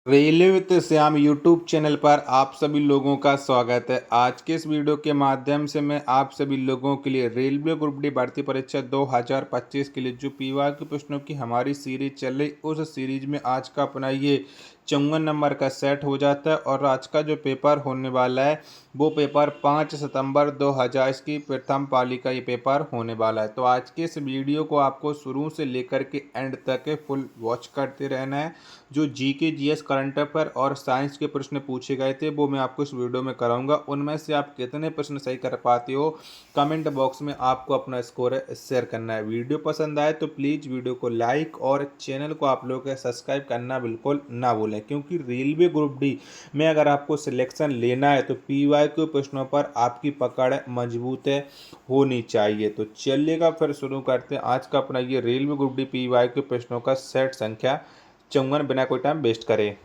Railway with Shyam YouTube channel पर आप सभी लोगों का स्वागत है। आज के इस वीडियो के माध्यम से मैं आप सभी लोगों के लिए रेलवे ग्रुप डी भर्ती परीक्षा 2025 के लिए जो पीवाय के प्रश्नों की हमारी सीरीज चल रही, उस सीरीज में आज का अपना ये 54 नंबर का सेट हो जाता है। और आज का जो पेपर होने वाला है वो पेपर 5 सितंबर 2000 की प्रथम पाली का ये पेपर होने वाला है। तो आज के इस वीडियो को आपको शुरू से लेकर के एंड तक फुल वॉच करते रहना है। जो जीके जीएस करंट अफेयर और साइंस के प्रश्न पूछे गए थे वो मैं आपको इस वीडियो में कराऊंगा। उनमें से आप कितने प्रश्न सही कर पाते हो कमेंट बॉक्स में आपको अपना स्कोर शेयर करना है। वीडियो पसंद आए तो प्लीज़ वीडियो को लाइक और चैनल को आप लोग सब्सक्राइब करना बिल्कुल ना भूलें, क्योंकि रेलवे ग्रुप डी में अगर आपको सिलेक्शन लेना है तो पीवाई के प्रश्नों पर आपकी पकड़ मजबूत होनी चाहिए। तो चलिएगा फिर शुरू करते हैं आज का अपना ये रेलवे ग्रुप डी पीवाई के प्रश्नों का सेट संख्या 54 बिना कोई टाइम वेस्ट करे।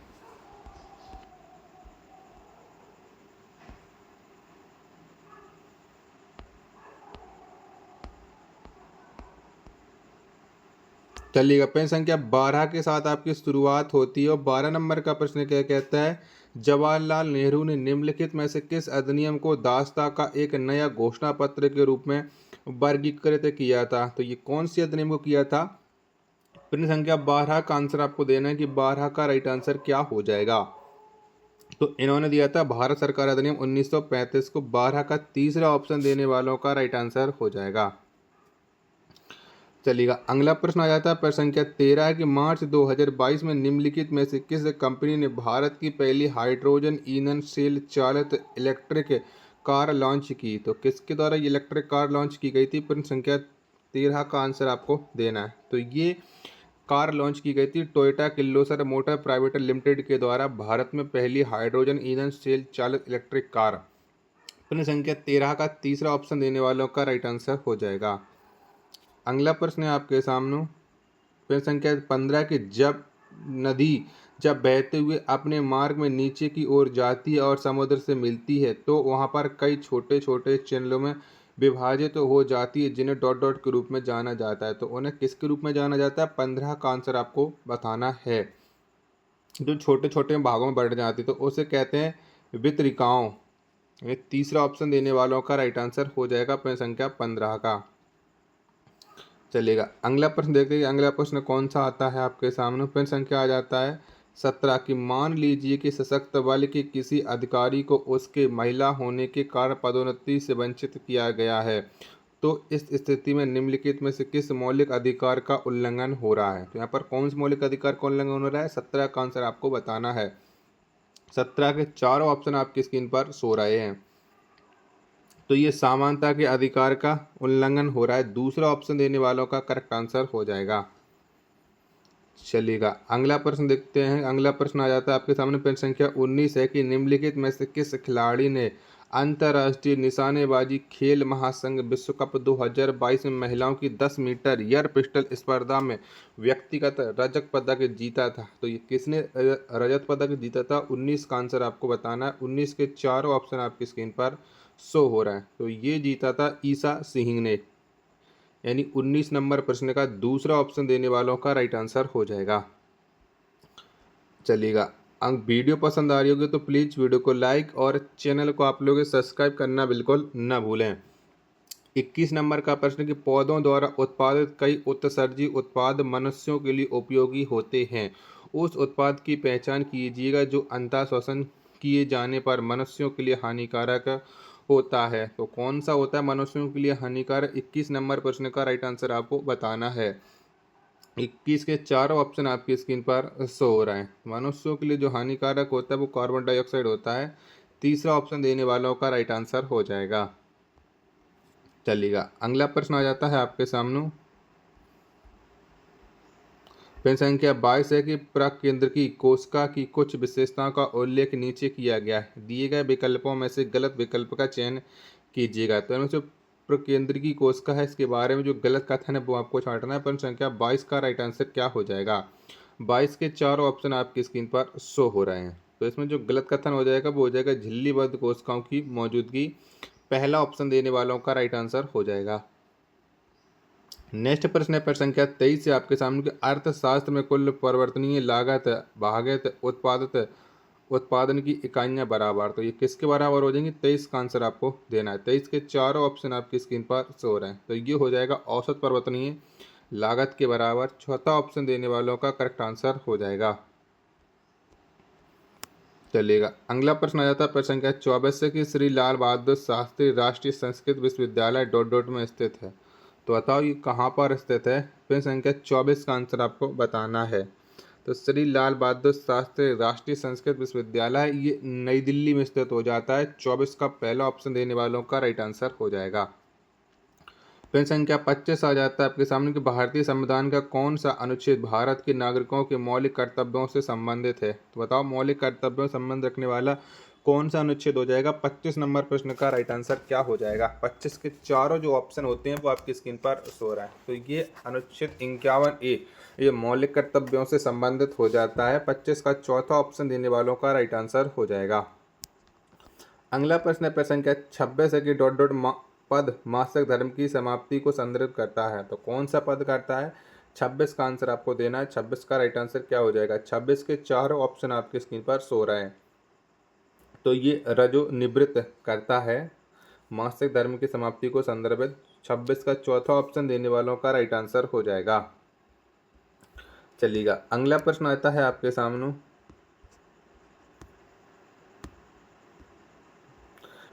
चलिएगा, पेन संख्या 12 के साथ आपकी शुरुआत होती है और 12 नंबर का प्रश्न क्या कहता है। जवाहरलाल नेहरू ने निम्नलिखित में से किस अधिनियम को दास्ता का एक नया घोषणा पत्र के रूप में वर्गीकृत किया था? तो ये कौन सी अधिनियम को किया था? प्रश्न संख्या 12 का आंसर आपको देना है कि 12 का राइट आंसर क्या हो जाएगा। तो इन्होंने दिया था भारत सरकार अधिनियम 1935 को। 12 का तीसरा ऑप्शन देने वालों का राइट आंसर हो जाएगा। चलिएगा, अगला प्रश्न आ जाता है प्रश्न संख्या 13 कि मार्च 2022 में निम्नलिखित में से किस कंपनी ने भारत की पहली हाइड्रोजन ईंधन सेल चालित इलेक्ट्रिक कार लॉन्च की? तो किसके द्वारा ये इलेक्ट्रिक कार लॉन्च की गई थी? प्रश्न संख्या 13 का आंसर आपको देना है। तो ये कार लॉन्च की गई थी Toyota Kirloskar motor private limited के द्वारा भारत में पहली हाइड्रोजन ईंधन सेल चालित इलेक्ट्रिक कार। प्रश्न संख्या 13 का तीसरा ऑप्शन देने वालों का राइट आंसर हो जाएगा। अगला प्रश्न है आपके सामने प्रश्न संख्या 15 की नदी जब बहते हुए अपने मार्ग में नीचे की ओर जाती है और समुद्र से मिलती है तो वहां पर कई छोटे छोटे चैनलों में विभाजित हो जाती है जिन्हें डॉट डॉट के रूप में जाना जाता है। तो उन्हें किसके रूप में जाना जाता है? 15 का आंसर आपको बताना है। जो छोटे छोटे भागों में बढ़ जाती है तो उसे कहते हैं वितरिकाओं। ये तीसरा ऑप्शन देने वालों का राइट आंसर हो जाएगा प्रश्न संख्या 15 का। चलिएगा, अगला प्रश्न देखते हैं। अगला प्रश्न कौन सा आता है आपके सामने? प्रश्न संख्या आ जाता है 17 की मान लीजिए कि सशक्त बल के किसी अधिकारी को उसके महिला होने के कारण पदोन्नति से वंचित किया गया है, तो इस स्थिति में निम्नलिखित में से किस मौलिक अधिकार का उल्लंघन हो रहा है? तो यहाँ पर कौन से मौलिक अधिकार का उल्लंघन हो रहा है? 17 का आंसर आपको बताना है। 17 के चारों ऑप्शन आपकी स्क्रीन पर सो रहे हैं। तो ये समानता के अधिकार का उल्लंघन हो रहा है। दूसरा ऑप्शन देने वालों का करेक्ट आंसर हो जाएगा। चलिएगा, अगला प्रश्न देखते हैं। अगला प्रश्न आ जाता है आपके सामने प्रश्न संख्या 19 है कि निम्नलिखित में से किस खिलाड़ी ने अंतर्राष्ट्रीय निशानेबाजी खेल महासंघ विश्व कप 2022 में महिलाओं की 10 मीटर एयर पिस्टल स्पर्धा में व्यक्तिगत रजत पदक जीता था? तो ये किसने रजत पदक जीता था? 19 का आंसर आपको बताना है। 19 के चारों ऑप्शन आपकी स्क्रीन पर शो हो रहा है। तो ये जीता था ईसा सिंह ने, यानी 19 नंबर प्रश्न का दूसरा ऑप्शन देने वालों का राइट आंसर हो जाएगा। चलिएगा, अंक वीडियो पसंद आ रही होगी तो प्लीज़ वीडियो को लाइक और चैनल को आप लोग सब्सक्राइब करना बिल्कुल न भूलें। 21 नंबर का प्रश्न कि पौधों द्वारा उत्पादित कई उत्सर्जी उत्पाद मनुष्यों के लिए उपयोगी होते हैं, उस उत्पाद की पहचान कीजिएगा जो अंतः श्वसन किए जाने पर मनुष्यों के लिए हानिकारक होता है। तो कौन सा होता है मनुष्यों के लिए हानिकारक? 21 नंबर प्रश्न का राइट आंसर आपको बताना है। 21 के चारों ऑप्शन आपकी स्क्रीन पर शो हो रहा है। मनुष्यों के लिए जो हानिकारक होता है वो कार्बन डाइऑक्साइड होता है। तीसरा ऑप्शन देने वालों का राइट आंसर हो जाएगा। चलिएगा, अगला प्रश्न आ जाता है आपके सामने। प्रश्न संख्या 22 है कि प्रकेंद्रकी कोशिका की कुछ विशेषताओं का उल्लेख नीचे किया गया है। दिए गए विकल्पों में से गलत विकल्प का चयन कीजिएगा। तो इनमें से प्रकेंद्रकी कोशिका है, इसके बारे में जो गलत कथन है वो आपको छांटना है। प्रश्न संख्या 22 का राइट आंसर क्या हो जाएगा? 22 के चारों ऑप्शन आपकी स्क्रीन पर शो हो रहे हैं। तो इसमें जो गलत कथन हो जाएगा वो हो जाएगा झिल्लीबद्ध कोशिकाओं की मौजूदगी। पहला ऑप्शन देने वालों का राइट आंसर हो जाएगा। नेक्स्ट प्रश्न है प्रश्न संख्या 23 से आपके सामने कि अर्थशास्त्र में कुल परिवर्तनीय लागत, भागत, उत्पादन की इकाइयां बराबर, तो ये किसके बराबर हो जाएंगी? 23 का आंसर आपको देना है। 23 के चारों ऑप्शन आपकी स्क्रीन पर शो हो रहे हैं। तो ये हो जाएगा औसत परिवर्तनीय लागत के बराबर। चौथा ऑप्शन देने वालों का करेक्ट आंसर हो जाएगा। चलिएगा अगला प्रश्न आ जाता है प्रश्न संख्या 24 से कि श्री लाल बहादुर शास्त्री राष्ट्रीय संस्कृत विश्वविद्यालय डॉट डॉट में स्थित है। तो बताओ ये कहाँ पर स्थित है? प्रश्न संख्या 24 का आंसर आपको बताना है। तो श्री लाल बहादुर शास्त्री राष्ट्रीय संस्कृत विश्वविद्यालय ये नई दिल्ली में स्थित हो जाता है। 24 का पहला ऑप्शन देने वालों का राइट आंसर हो जाएगा। प्रश्न संख्या 25 आ जाता है आपके सामने कि भारतीय संविधान का कौन सा अनुच्छेद भारत के नागरिकों के मौलिक कर्तव्यों से संबंधित है? तो बताओ मौलिक कर्तव्यों से संबंध रखने वाला कौन सा अनुच्छेद हो जाएगा? 25 नंबर प्रश्न का राइट आंसर क्या हो जाएगा? 25 के चारों जो ऑप्शन होते हैं वो आपकी स्क्रीन पर शो रहा है। तो ये अनुच्छेद 51A ये मौलिक कर्तव्यों से संबंधित हो जाता है। 25 का चौथा ऑप्शन देने वालों का राइट आंसर हो जाएगा। अगला प्रश्न है प्रश्न संख्या 26 है कि डॉट डॉट पद मासिक धर्म की समाप्ति को संदर्भित करता है। तो कौन सा पद करता है? 26 का आंसर आपको देना है। 26 का राइट आंसर क्या हो जाएगा? 26 के चारों ऑप्शन आपकी स्क्रीन पर शो रहे हैं। तो ये रजो निवृत्त करता है मासिक धर्म की समाप्ति को संदर्भित। 26 का चौथा ऑप्शन देने वालों का राइट आंसर हो जाएगा। चलिएगा अगला प्रश्न आता है आपके सामने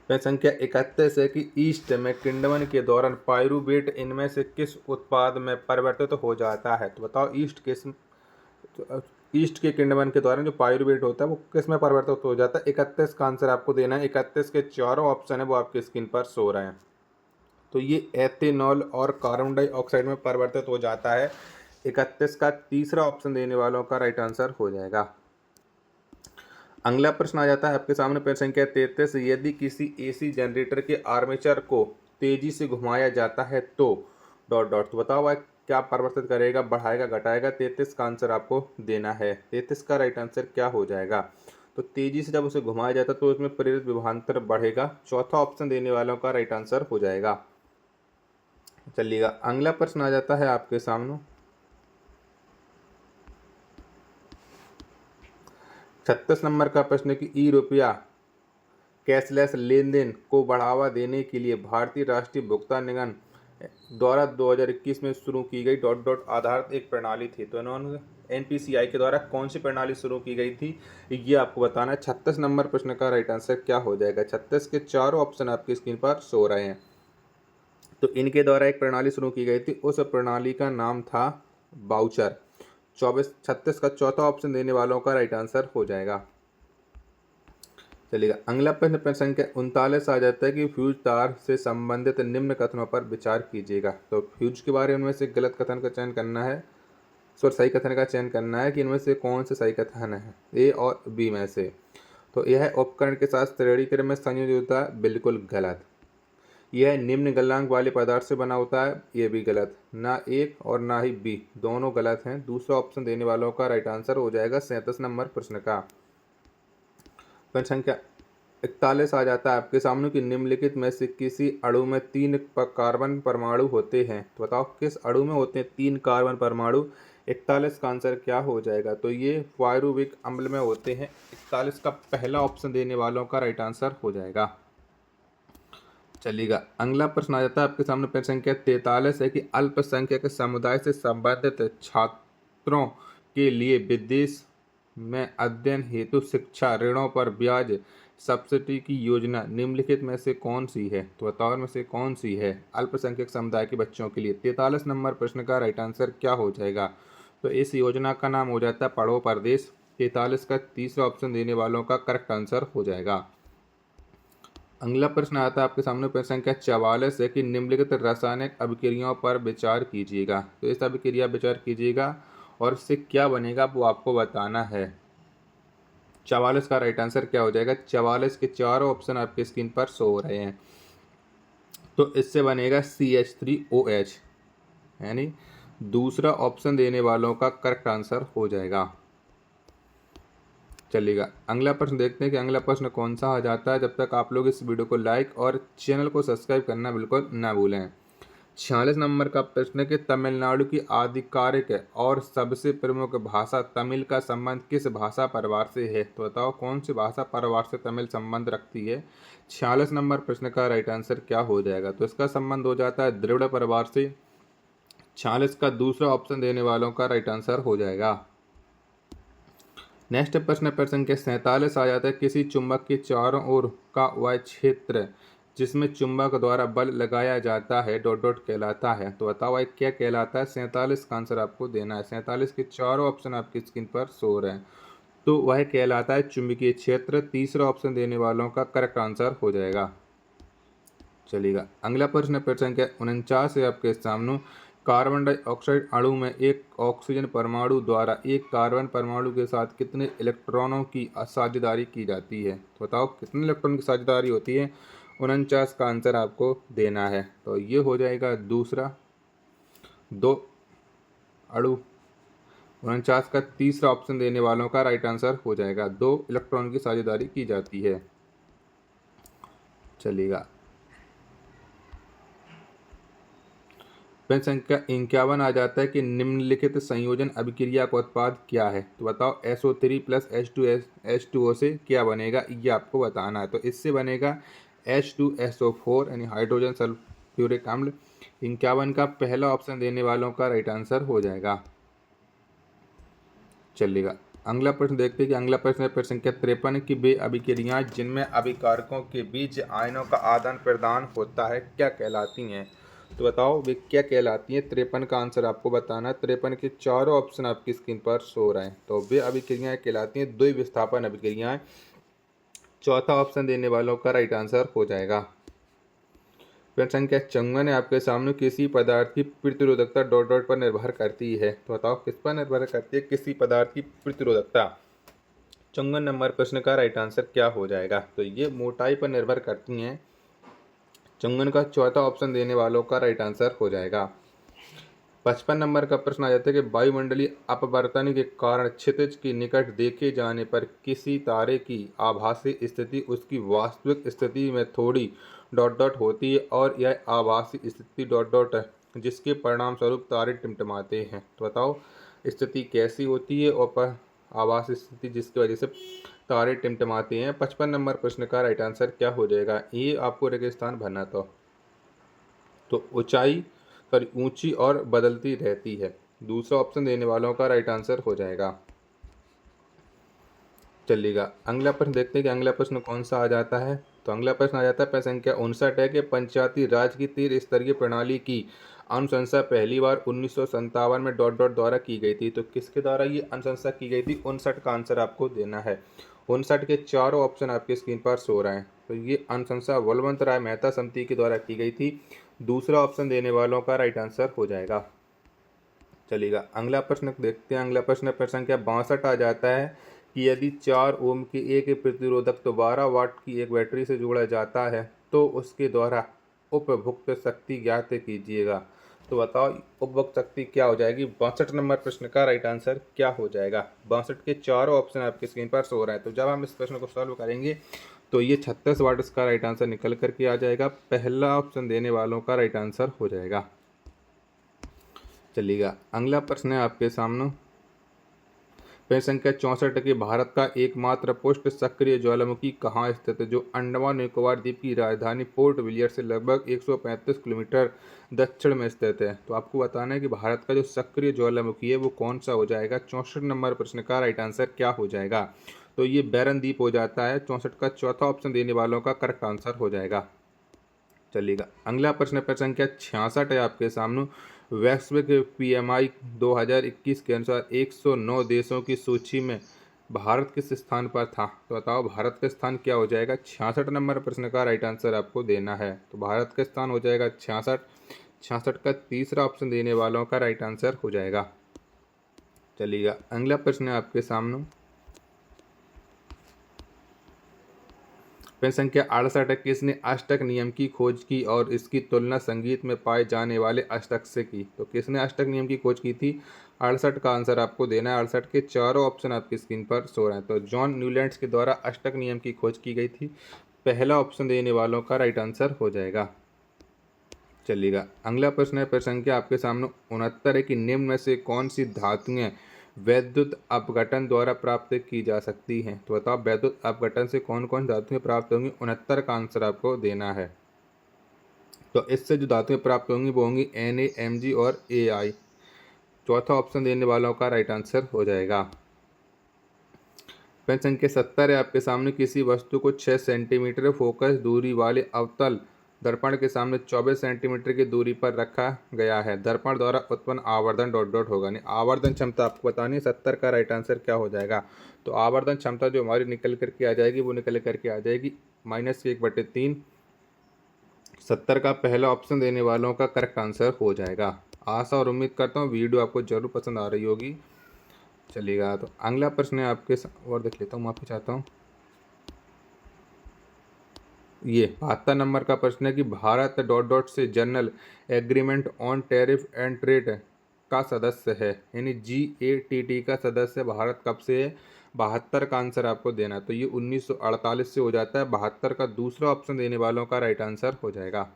प्रश्न संख्या 31 है कि ईस्ट में किण्वन के दौरान पाइरूवेट इनमें से किस उत्पाद में परिवर्तित हो जाता है? तो बताओ ईस्ट के किण्वन के दौरान जो पाइरूवेट होता है वो किस में परिवर्तित हो जाता है? 31 का आंसर आपको देना है। 31 के चारों ऑप्शन है वो आपकी स्क्रीन पर शो रहे हैं। तो ये एथेनॉल और कार्बन डाइऑक्साइड में परिवर्तित हो जाता है। 31 का तीसरा ऑप्शन देने वालों का राइट आंसर हो जाएगा। अगला प्रश्न आ जाता है आपके सामने प्रश्न संख्या 33। यदि किसी एसी जनरेटर के आर्मेचर को तेजी से घुमाया जाता है तो डॉट डॉट, तो बताओ भाई क्या परिवर्तित करेगा? बढ़ाएगा, घटाएगा? 33 का आंसर आपको देना है। 33 का राइट आंसर क्या हो जाएगा? तो तेजी से जब उसे घुमाया जाता है तो उसमें प्रेरित विभवांतर बढ़ेगा। चौथा ऑप्शन देने वालों का राइट आंसर हो जाएगा। चलिएगा अगला प्रश्न आ जाता है आपके सामने 36 नंबर का प्रश्न कि ई रुपया कैशलेस लेन देन को बढ़ावा देने के लिए भारतीय राष्ट्रीय भुगतान निगम द्वारा 2021 में शुरू की गई डॉट डॉट आधारित एक प्रणाली थी। तो इन्होंने एनपीसीआई के द्वारा कौन सी प्रणाली शुरू की गई थी ये आपको बताना है। 36 नंबर प्रश्न का राइट आंसर क्या हो जाएगा? 36 के चारों ऑप्शन आपकी स्क्रीन पर शो रहे हैं। तो इनके द्वारा एक प्रणाली शुरू की गई थी, उस प्रणाली का नाम था बाउचर। 36 का चौथा ऑप्शन देने वालों का राइट आंसर हो जाएगा। चलिएगा अगला प्रश्न प्रश्न संख्या 39 आ जाता है कि फ्यूज तार से संबंधित निम्न कथनों पर विचार कीजिएगा। तो फ्यूज के बारे में से गलत कथन का चयन करना है, सही कथन का चयन करना है कि इनमें से कौन से सही कथन है, ए और बी में से। तो यह उपकरण के साथ श्रेणी क्रम में संयोजित होता है, बिल्कुल गलत। यह निम्न गलनांक वाले पदार्थ से बना होता है, ये भी गलत। ना एक और ना ही बी, दोनों गलत हैं। दूसरा ऑप्शन देने वालों का राइट आंसर हो जाएगा 37 नंबर प्रश्न का। प्रश्न संख्या 41 आ जाता है आपके सामने कि निम्नलिखित में से किसी अणु में 3 कार्बन परमाणु होते हैं। तो बताओ किस अणु में होते हैं 3 कार्बन परमाणु? 41 का आंसर क्या हो जाएगा? तो ये पायरुविक अम्ल में होते हैं। 41 का पहला ऑप्शन देने वालों का राइट आंसर हो जाएगा। चलिएगा अगला प्रश्न आ जाता है आपके सामने प्रश्न संख्या 43 है कि अल्पसंख्यक समुदाय से संबंधित छात्रों के लिए विदेश में अध्ययन हेतु शिक्षा ऋणों पर ब्याज सब्सिडी की योजना निम्नलिखित में से कौन सी है? तो बताओ में से कौन सी है अल्पसंख्यक समुदाय के बच्चों के लिए? 43 नंबर प्रश्न का राइट आंसर क्या हो जाएगा? तो इस योजना का नाम हो जाता है पढ़ो परदेश। 43 का तीसरा ऑप्शन देने वालों का करेक्ट आंसर हो जाएगा। अगला प्रश्न आता है आपके सामने प्रश्न संख्या 44 है कि निम्नलिखित रासायनिक अभिक्रियाओं पर विचार कीजिएगा। तो इस अभिक्रिया विचार कीजिएगा और इससे क्या बनेगा वो आपको बताना है। 44 का राइट आंसर क्या हो जाएगा? 44 के चारों ऑप्शन आपके स्क्रीन पर शो हो रहे हैं। तो इससे बनेगा CH3OH, यानी दूसरा ऑप्शन देने वालों का करेक्ट आंसर हो जाएगा। चलिएगा अगला प्रश्न देखते हैं कि अगला प्रश्न कौन सा आ जाता है। जब तक आप लोग इस वीडियो को लाइक और चैनल को सब्सक्राइब करना बिल्कुल ना भूलें। 46 नंबर का प्रश्न है कि तमिलनाडु की आधिकारिक और सबसे प्रमुख भाषा तमिल का संबंध किस भाषा परिवार से है? तो बताओ कौन सी भाषा परिवार से तमिल संबंध रखती है? 46 नंबर प्रश्न का राइट आंसर क्या हो जाएगा? तो इसका संबंध हो जाता है द्रविड़ परिवार से। 46 का दूसरा ऑप्शन देने वालों का राइट आंसर हो जाएगा। नेक्स्ट प्रश्न संख्या 47 आ जाता है, किसी चुंबक के चारों ओर का वह क्षेत्र जिसमें चुंबक द्वारा बल लगाया जाता है डॉट डॉट कहलाता है। तो बताओ वह क्या कहलाता है? 47 का आंसर आपको देना है। 47 के चारों ऑप्शन आपकी स्क्रीन पर शो रहे हैं। तो वह कहलाता है चुंबकीय क्षेत्र। तीसरा ऑप्शन देने वालों का करेक्ट आंसर हो जाएगा। चलिएगा अगला प्रश्न संख्या 49 है आपके सामने, कार्बन डाइऑक्साइड अणु में एक ऑक्सीजन परमाणु द्वारा एक कार्बन परमाणु के साथ कितने इलेक्ट्रॉनों की साझेदारी की जाती है? तो बताओ कितने इलेक्ट्रॉन की साझेदारी होती है? 49 का आंसर आपको देना है। तो ये हो जाएगा दूसरा, दो अणु। 49 का तीसरा ऑप्शन देने वालों का राइट आंसर हो जाएगा, 2 इलेक्ट्रॉन की साझेदारी की जाती है। चलिएगा प्रश्न संख्या 51 आ जाता है कि निम्नलिखित संयोजन अभिक्रिया का उत्पाद क्या है? तो बताओ SO3 प्लस H2O से क्या बनेगा, ये आपको बताना है। तो इससे बनेगा H2SO4 यानी हाइड्रोजन सल्फ्यूरिक अम्ल। 51 का पहला ऑप्शन देने वालों का राइट आंसर हो जाएगा। चलिएगा अगला प्रश्न देखते हैं कि अगला प्रश्न है प्रश्न संख्या 53 की वे अभिक्रियाएं जिनमें अभिकारकों के बीच आयनों का आदान प्रदान होता है क्या कहलाती हैं? तो बताओ वे क्या कहलाती हैं? 53 का आंसर आपको बताना है। 53 के चारों ऑप्शन आपकी स्क्रीन पर शो रहे हैं। तो वे अभिक्रियाएं कहलाती हैं द्विविस्थापन अभिक्रियाएं। चौथा ऑप्शन देने वालों का राइट आंसर हो जाएगा। प्रश्न संख्या 54 है आपके सामने, किसी पदार्थ की प्रतिरोधकता डॉट डॉट पर निर्भर करती है। तो बताओ किस पर निर्भर करती है किसी पदार्थ की प्रतिरोधकता? 54 नंबर प्रश्न का राइट आंसर क्या हो जाएगा? तो ये मोटाई पर निर्भर करती हैं। 54 का चौथा ऑप्शन देने वालों का राइट आंसर हो जाएगा। 55 नंबर का प्रश्न आ जाता है कि वायुमंडलीय अपवर्तन के कारण क्षितिज के निकट देखे जाने पर किसी तारे की आभासी स्थिति उसकी वास्तविक स्थिति में थोड़ी डॉट डॉट होती है और यह आभासी स्थिति डॉट डॉट है जिसके परिणाम स्वरूप तारे टिमटिमाते हैं। तो बताओ स्थिति कैसी होती है और पर आभासी स्थिति जिसकी वजह से तारे टिमटिमाते हैं? 55 नंबर प्रश्न का राइट आंसर क्या हो जाएगा? ये आपको रेगिस्तान भरना तो ऊंचाई पर ऊंची और बदलती रहती है। दूसरा ऑप्शन देने वालों का राइट आंसर हो जाएगा। चलिएगा अगला प्रश्न देखते हैं कि अगला प्रश्न कौन सा आ जाता है। तो अगला प्रश्न आ जाता है प्रश्न संख्या 59 है कि पंचायती राज की 3 स्तरीय प्रणाली की अनुशंसा पहली बार 1957 में डॉट डॉट द्वारा की गई थी। तो किसके द्वारा ये अनुशंसा की गई थी? 59 का आंसर आपको देना है। 59 के चारों ऑप्शन आपके स्क्रीन पर शो रहे हैं। तो ये अनुशंसा बलवंत राय मेहता समिति के द्वारा की गई थी। दूसरा ऑप्शन देने वालों का राइट आंसर हो जाएगा। चलिएगा अगला प्रश्न देखते हैं। अगला प्रश्न संख्या 62 आ जाता है कि यदि 4 ओम के एक प्रतिरोधक तो 12 वाट की एक बैटरी से जोड़ा जाता है तो उसके द्वारा उपभुक्त शक्ति ज्ञात कीजिएगा। तो बताओ उपभुक्त शक्ति क्या हो जाएगी? 62 नंबर प्रश्न का राइट आंसर क्या हो जाएगा? 62 के चारों ऑप्शन आपकी स्क्रीन पर शो रहे हैं। तो जब हम इस प्रश्न को सॉल्व करेंगे तो ये 36 वाट इसका राइट आंसर निकल करके आ जाएगा। पहला ऑप्शन देने वालों का राइट आंसर हो जाएगा। चलिएगा अगला प्रश्न है आपके सामने प्रश्न संख्या 64 के भारत का एकमात्र पुष्ट सक्रिय ज्वालामुखी कहाँ स्थित है? जो अंडमान निकोबार द्वीप की राजधानी पोर्ट विलियर से लगभग 135 किलोमीटर दक्षिण में स्थित है। तो आपको बताना है कि भारत का जो सक्रिय ज्वालामुखी है वो कौन सा हो जाएगा? 64 नंबर प्रश्न का राइट आंसर क्या हो जाएगा? तो ये बैरन द्वीप हो जाता है। 64 का चौथा ऑप्शन देने वालों का करेक्ट आंसर हो जाएगा। चलिएगा अगला प्रश्न संख्या 66 है आपके सामने, वैश्विक PMI 2021 के अनुसार 109 देशों की सूची में भारत किस स्थान पर था? तो बताओ भारत का स्थान क्या हो जाएगा? 66 नंबर प्रश्न का राइट आंसर आपको देना है। तो भारत का स्थान हो जाएगा 66। 66 का तीसरा ऑप्शन देने वालों का राइट आंसर हो जाएगा। चलिएगा अगला प्रश्न है आपके सामने प्रश्न संख्या 68 है, किसने अष्टक नियम की खोज की और इसकी तुलना संगीत में पाए जाने वाले अष्टक से की? तो किसने अष्टक नियम की खोज की थी? 68 का आंसर आपको देना है। 68 के चारों ऑप्शन आपकी स्क्रीन पर शो रहे हैं। तो जॉन न्यूलैंड्स के द्वारा अष्टक नियम की खोज की गई थी। पहला ऑप्शन देने वालों का राइट आंसर हो जाएगा। चलिएगा, अगला प्रश्न है प्रश्न संख्या आपके सामने 69 है कि निम्न में से कौन सी धातुएं वैद्युत अपघटन द्वारा प्राप्त की जा सकती हैं। तो बताओ वैद्युत अपघटन से कौन कौन धातुएं प्राप्त होंगी। 69 का आंसर आपको देना है। तो इससे जो धातुएं प्राप्त होंगी वो होंगी Na, Mg और Ai। चौथा ऑप्शन देने वालों का राइट आंसर हो जाएगा। प्रश्न संख्या 70 है आपके सामने, किसी वस्तु को 6 सेंटीमीटर फोकस दूरी वाले अवतल दर्पण के सामने 24 सेंटीमीटर की दूरी पर रखा गया है। दर्पण द्वारा उत्पन्न आवर्धन डॉट डॉट होगा, नहीं आवर्धन क्षमता आपको बतानी है। 70 का राइट आंसर क्या हो जाएगा। तो आवर्धन क्षमता जो हमारी निकल करके आ जाएगी वो निकल करके आ जाएगी -1/3। 70 का पहला ऑप्शन देने वालों का करेक्ट आंसर हो जाएगा। आशा और उम्मीद करता हूँ वीडियो आपको जरूर पसंद आ रही होगी। चलिएगा, तो अगला प्रश्न है आपके और देख लेता हूँ, माफी चाहता हूँ। ये 72 नंबर का प्रश्न है कि भारत डॉट डॉट से general agreement on tariff and trade का सदस्य है, यानी GATT का सदस्य भारत कब से है। 72 का आंसर आपको देना है। तो ये 1948 से हो जाता है। 72 का दूसरा ऑप्शन देने वालों का राइट आंसर हो जाएगा।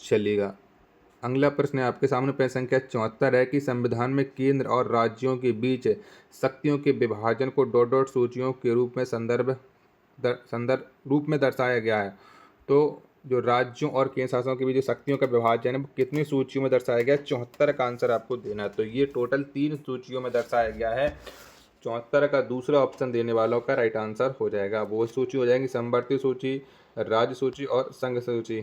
चलिएगा, अगला प्रश्न है आपके सामने प्रश्न संख्या 74 है कि संविधान में केंद्र और राज्यों के बीच शक्तियों के विभाजन को डॉट डॉट सूचियों के रूप में संदर्भ रूप में दर्शाया गया है। तो जो राज्यों और केंद्र शासनों के बीच जो शक्तियों का विभाजन है वो कितनी सूचियों में दर्शाया गया है। 74 का आंसर आपको देना है। तो ये टोटल 3 सूचियों में दर्शाया गया है। 74 का दूसरा ऑप्शन देने वालों का राइट आंसर हो जाएगा। वो सूची हो जाएगी समवर्ती सूची, राज्य सूची और संघ सूची।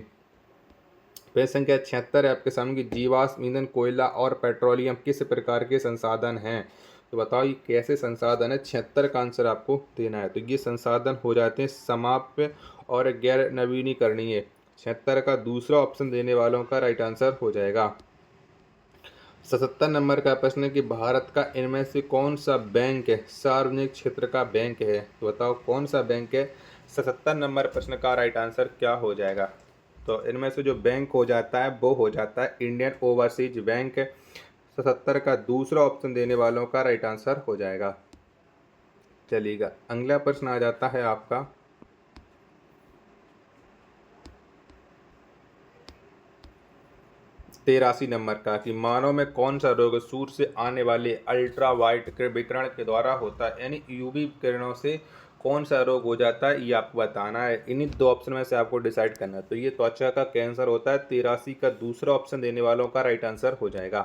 प्रश्न संख्या 76 है आपके सामने कि जीवाश्म ईंधन, कोयला और पेट्रोलियम किस प्रकार के संसाधन हैं। तो बताओ ये कैसे संसाधन है। 76 का आंसर आपको देना है। तो ये संसाधन हो जाते हैं समाप्य और गैर नवीनीकरणीय। 76 का दूसरा ऑप्शन देने वालों का राइट आंसर हो जाएगा। 77 नंबर का प्रश्न है कि भारत का इनमें से कौन सा बैंक सार्वजनिक क्षेत्र का बैंक है। तो बताओ कौन सा बैंक है। 77 नंबर प्रश्न का राइट आंसर क्या हो जाएगा। तो इनमें से जो बैंक हो जाता है वो हो जाता है इंडियन ओवरसीज बैंक। 77 का दूसरा ऑप्शन देने वालों का राइट आंसर हो जाएगा। चलिएगा, अगला प्रश्न आ जाता है आपका 83 नंबर का कि मानव में कौन सा रोग सूर्य से आने वाले अल्ट्रावायलेट विकिरण के द्वारा होता है, यानी यूवी किरणों से कौन सा रोग हो जाता है ये आपको बताना है। इन्हीं 2 ऑप्शन में से आपको डिसाइड करना है। तो ये त्वचा का कैंसर होता है। 83 का दूसरा ऑप्शन देने वालों का राइट आंसर हो जाएगा।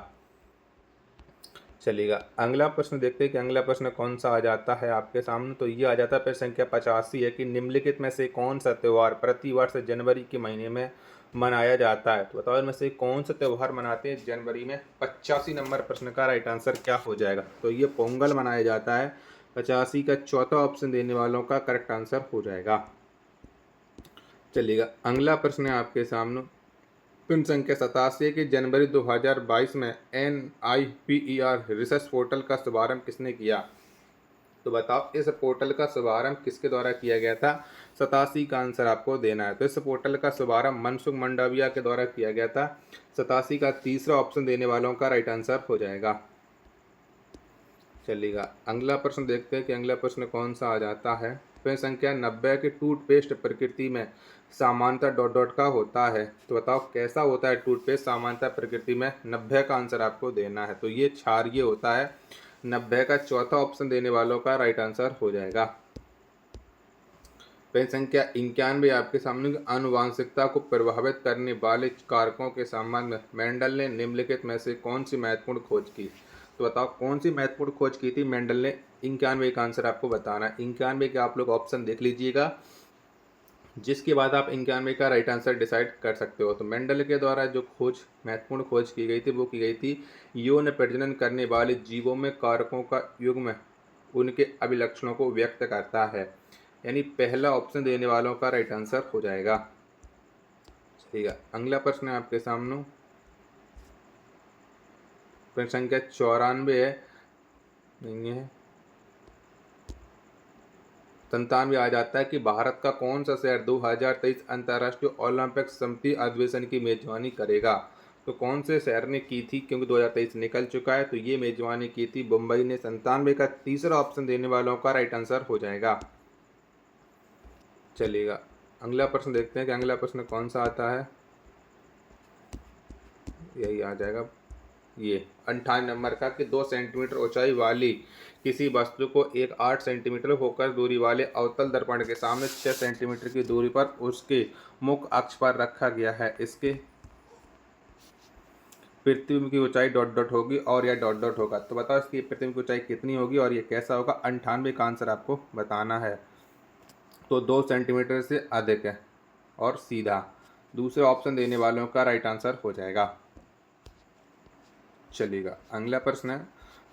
चलिएगा, अगला प्रश्न देखते हैं कि अगला प्रश्न कौन सा आ जाता है आपके सामने। तो ये आ जाता है प्रश्न संख्या 85 है कि निम्नलिखित में से कौन सा त्यौहार प्रतिवर्ष जनवरी के महीने में मनाया जाता है। तो बताओ इनमें से कौन सा त्यौहार मनाते हैं जनवरी में। 85 नंबर प्रश्न का राइट आंसर क्या हो जाएगा। तो ये पोंगल मनाया जाता है। 85 का चौथा ऑप्शन देने वालों का करेक्ट आंसर हो जाएगा। चलिएगा, अगला प्रश्न है आपके सामने प्रश्न संख्या 87 की जनवरी 2022 में NIPER रिसर्च पोर्टल का शुभारंभ किसने किया। तो बताओ इस पोर्टल का शुभारंभ किसके द्वारा किया गया था। 87 का आंसर आपको देना है। तो इस पोर्टल का शुभारंभ मनसुख मंडाविया के द्वारा किया गया था। 87 का तीसरा ऑप्शन देने वालों का राइट आंसर हो जाएगा। चलिएगा, अगला प्रश्न देखते हैं कि अगला प्रश्न कौन सा आ जाता है। प्रश्न संख्या 90 के टूथपेस्ट प्रकृति में सामान्यतः डॉट डॉट का होता है। तो बताओ कैसा होता है टूथपेस्ट सामान्यतः प्रकृति में। 90 का आंसर आपको देना है। तो ये क्षारीय होता है। 90 का चौथा ऑप्शन देने वालों का राइट आंसर हो जाएगा। प्रश्न संख्या 91 आपके सामने आनुवांशिकता को प्रभावित करने वाले कारकों के संबंध में मेंडल ने निम्नलिखित में से कौन सी महत्वपूर्ण खोज की। तो बताओ कौन सी महत्वपूर्ण खोज की थी मेंडल ने। 91 का आंसर आपको बताना है। 91 के आप लोग ऑप्शन देख लीजिएगा, जिसके बाद आप 91 का राइट आंसर डिसाइड कर सकते हो। तो मेंडल के द्वारा जो महत्वपूर्ण खोज की गई थी वो की गई थी यौन प्रजनन करने वाले जीवों में कारकों का युग्म उनके अभिलक्षणों को व्यक्त करता है, यानी पहला ऑप्शन देने वालों का राइट आंसर हो जाएगा। ठीक है, अगला प्रश्न है आपके सामने प्रश्न संख्या 94 है, नहीं है 97 आ जाता है कि भारत का कौन सा शहर 2023 अंतर्राष्ट्रीय ओलंपिक समिति अधिवेशन की मेजबानी करेगा। तो कौन से शहर ने की थी, क्योंकि 2023 निकल चुका है। तो ये मेजबानी की थी मुंबई ने। 97 का तीसरा ऑप्शन देने वालों का राइट आंसर हो जाएगा। चलिएगा, अगला प्रश्न देखते हैं कि अगला प्रश्न कौन सा आता है। यही आ जाएगा। ये 58 नंबर का कि 2 सेंटीमीटर ऊंचाई वाली किसी वस्तु को एक 8 सेंटीमीटर फोकस दूरी वाले अवतल दर्पण के सामने 6 सेंटीमीटर की दूरी पर उसके मुख्य अक्ष पर रखा गया है। इसके पृथ्वी की ऊंचाई डॉट डॉट होगी और यह डॉट डॉट होगा। तो बताओ इसकी पृथ्वी की ऊंचाई कितनी होगी और ये कैसा होगा। 98 का आंसर आपको बताना है। तो 2 सेंटीमीटर से अधिक है और सीधा दूसरे ऑप्शन देने वालों का राइट आंसर हो जाएगा। चलिएगा अगला प्रश्न है।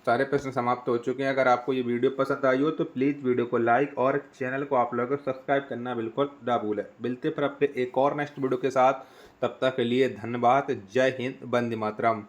सारे प्रश्न समाप्त हो चुके हैं। अगर आपको ये वीडियो पसंद आई हो तो प्लीज़ वीडियो को लाइक और चैनल को आप लोगों को सब्सक्राइब करना बिल्कुल ना भूलें। मिलते फिर अपने एक और नेक्स्ट वीडियो के साथ। तब तक के लिए धन्यवाद। जय हिंद, वंदे मातरम।